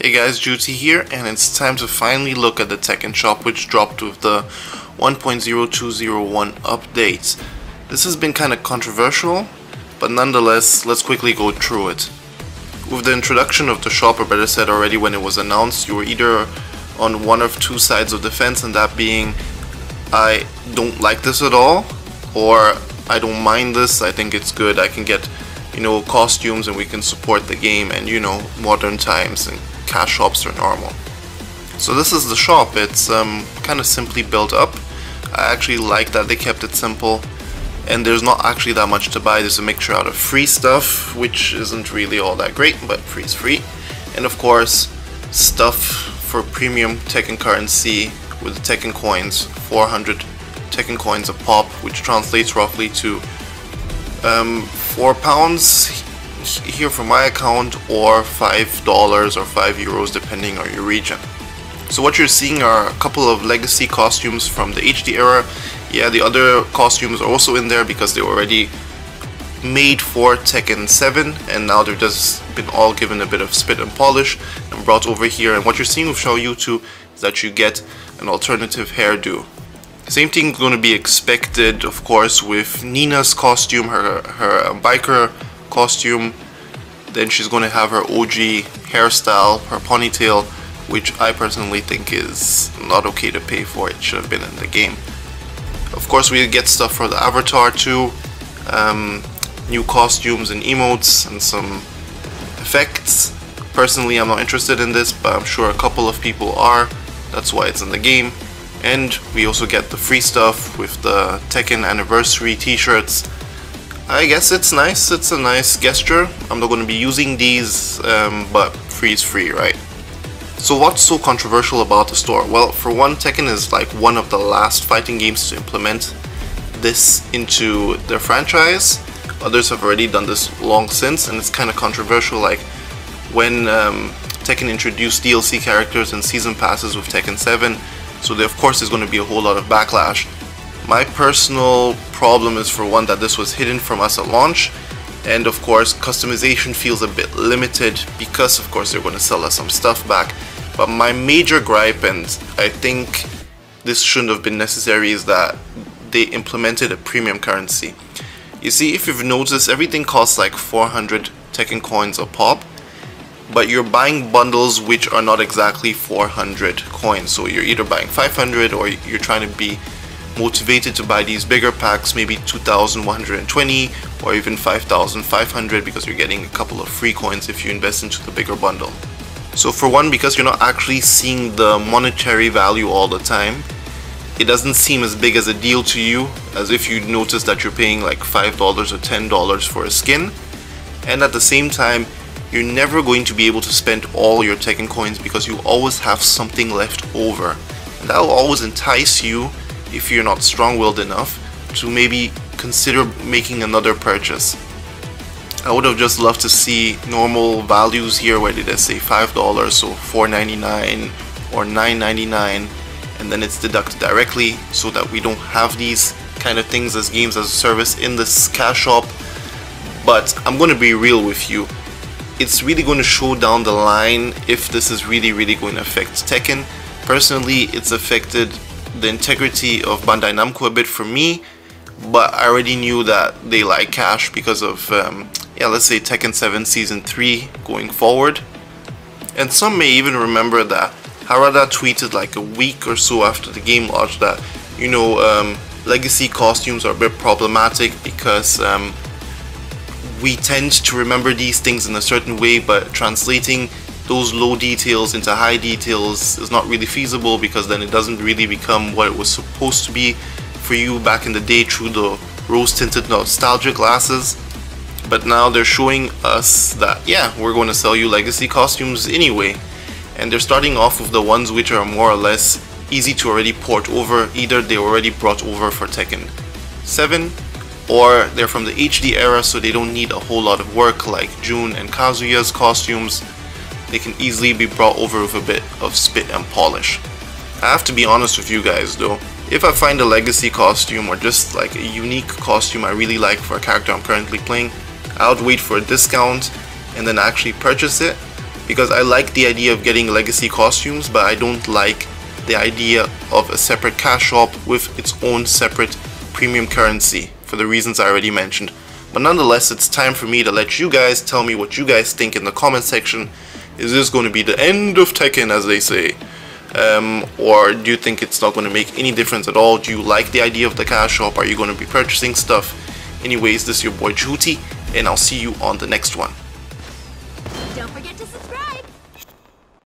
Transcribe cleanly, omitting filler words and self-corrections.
Hey guys, Juicy here, and it's time to finally look at the Tekken shop, which dropped with the 1.0201 update. This has been kind of controversial, but nonetheless, let's quickly go through it. With the introduction of the shop, or better said already when it was announced, you were either on one of two sides of the fence, and that being, I don't like this at all, or I don't mind this, I think it's good, I can get, costumes and we can support the game, and modern times and cash shops are normal. So this is the shop. It's kind of simply built up. I actually like that they kept it simple, and there's not actually that much to buy. There's a mixture out of free stuff, which isn't really all that great, but free is free, and of course stuff for premium Tekken currency with the Tekken coins, 400 Tekken coins a pop, which translates roughly to £4 here for my account, or $5 or €5 depending on your region. So what you're seeing are a couple of legacy costumes from the HD era. Yeah, the other costumes are also in there because they were already made for Tekken 7, and now they've just been all given a bit of spit and polish and brought over here. And what you're seeing with Xiaoyu 2 is that you get an alternative hairdo. Same thing is going to be expected, of course, with Nina's costume, her biker costume. Then she's going to have her OG hairstyle, her ponytail, which I personally think is not okay to pay for. It should have been in the game. Of course, we get stuff for the avatar too, new costumes and emotes and some effects. Personally, I'm not interested in this, but I'm sure a couple of people are. That's why it's in the game. And we also get the free stuff with the Tekken anniversary t-shirts. I guess it's nice, it's a nice gesture. I'm not going to be using these, but free is free, right? So what's so controversial about the store? Well, for one, Tekken is like one of the last fighting games to implement this into their franchise. Others have already done this long since, and it's kind of controversial, like when Tekken introduced DLC characters and season passes with Tekken 7. So of course there's going to be a whole lot of backlash. My personal problem is, for one, that this was hidden from us at launch, and of course customization feels a bit limited because of course they're going to sell us some stuff back. But my major gripe, and I think this shouldn't have been necessary, is that they implemented a premium currency. You see, if you've noticed, everything costs like 400 Tekken coins a pop, but you're buying bundles which are not exactly 400 coins. So you're either buying 500 or you're trying to be motivated to buy these bigger packs, maybe 2,120 or even 5,500, because you're getting a couple of free coins if you invest into the bigger bundle. So for one, because you're not actually seeing the monetary value all the time, it doesn't seem as big as a deal to you as if you notice that you're paying like $5 or $10 for a skin. And at the same time, you're never going to be able to spend all your Tekken coins because you always have something left over. And that will always entice you, if you're not strong-willed enough, to maybe consider making another purchase. I would have just loved to see normal values here where they just say $5, so $4.99 or $9.99, and then it's deducted directly, so that we don't have these kind of things as games as a service in this cash shop. But I'm going to be real with you. It's really going to show down the line if this is really going to affect Tekken. Personally, it's affected the integrity of Bandai Namco a bit for me, but I already knew that they like cash because of, let's say Tekken 7 Season 3 going forward. And some may even remember that Harada tweeted like a week or so after the game launched that, legacy costumes are a bit problematic because we tend to remember these things in a certain way, but translating those low details into high details is not really feasible, because then it doesn't really become what it was supposed to be for you back in the day through the rose-tinted nostalgia glasses. But now they're showing us that, yeah, we're going to sell you legacy costumes anyway. And they're starting off with the ones which are more or less easy to already port over. Either they already brought over for Tekken 7, or they're from the HD era, so they don't need a whole lot of work, like Jun and Kazuya's costumes. They can easily be brought over with a bit of spit and polish. I have to be honest with you guys though, if I find a legacy costume or just like a unique costume I really like for a character I'm currently playing, I would wait for a discount and then actually purchase it. because I like the idea of getting legacy costumes, but I don't like the idea of a separate cash shop with its own separate premium currency for the reasons I already mentioned. But nonetheless, it's time for me to let you guys tell me what you guys think in the comment section. Is this going to be the end of Tekken, as they say? Or do you think it's not going to make any difference at all? Do you like the idea of the cash shop? Are you going to be purchasing stuff? Anyways, this is your boy Juti, and I'll see you on the next one.